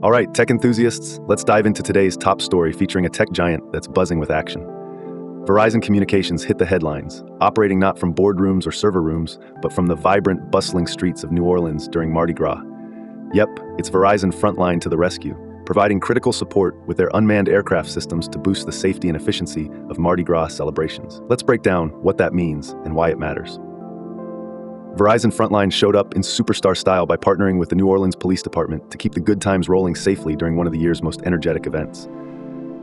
All right, tech enthusiasts, let's dive into today's top story featuring a tech giant that's buzzing with action. Verizon Communications hit the headlines, operating not from boardrooms or server rooms, but from the vibrant, bustling streets of New Orleans during Mardi Gras. Yep, it's Verizon Frontline to the rescue, providing critical support with their unmanned aircraft systems to boost the safety and efficiency of Mardi Gras celebrations. Let's break down what that means and why it matters. Verizon Frontline showed up in superstar style by partnering with the New Orleans Police Department to keep the good times rolling safely during one of the year's most energetic events.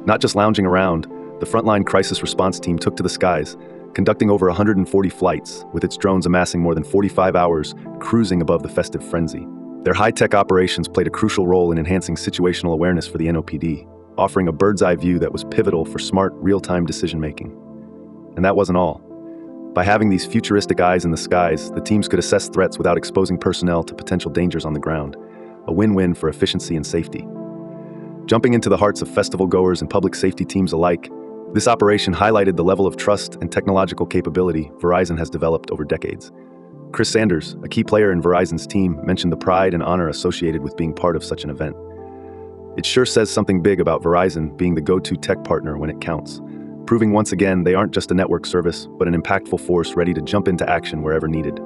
Not just lounging around, the Frontline Crisis Response Team took to the skies, conducting over 140 flights, with its drones amassing more than 45 hours cruising above the festive frenzy. Their high-tech operations played a crucial role in enhancing situational awareness for the NOPD, offering a bird's-eye view that was pivotal for smart, real-time decision-making. And that wasn't all. By having these futuristic eyes in the skies, the teams could assess threats without exposing personnel to potential dangers on the ground, a win-win for efficiency and safety. Jumping into the hearts of festival goers and public safety teams alike, this operation highlighted the level of trust and technological capability Verizon has developed over decades. Chris Sanders, a key player in Verizon's team, mentioned the pride and honor associated with being part of such an event. It sure says something big about Verizon being the go-to tech partner when it counts, proving once again they aren't just a network service, but an impactful force ready to jump into action wherever needed.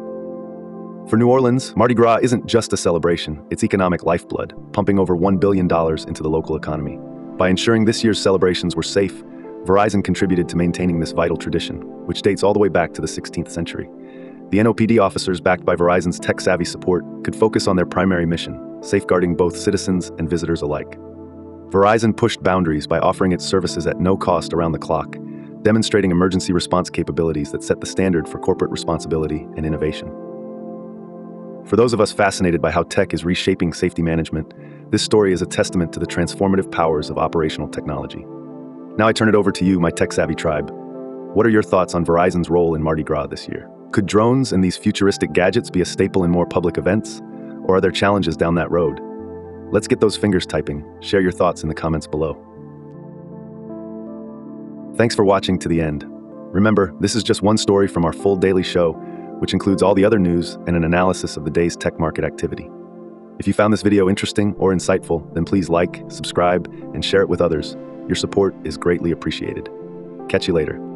For New Orleans, Mardi Gras isn't just a celebration, it's economic lifeblood, pumping over $1 billion into the local economy. By ensuring this year's celebrations were safe, Verizon contributed to maintaining this vital tradition, which dates all the way back to the 16th century. The NOPD officers, backed by Verizon's tech-savvy support, could focus on their primary mission, safeguarding both citizens and visitors alike. Verizon pushed boundaries by offering its services at no cost around the clock, demonstrating emergency response capabilities that set the standard for corporate responsibility and innovation. For those of us fascinated by how tech is reshaping safety management, this story is a testament to the transformative powers of operational technology. Now I turn it over to you, my tech-savvy tribe. What are your thoughts on Verizon's role in Mardi Gras this year? Could drones and these futuristic gadgets be a staple in more public events? Or are there challenges down that road? Let's get those fingers typing. Share your thoughts in the comments below. Thanks for watching to the end. Remember, this is just one story from our full daily show, which includes all the other news and an analysis of the day's tech market activity. If you found this video interesting or insightful, then please like, subscribe, and share it with others. Your support is greatly appreciated. Catch you later.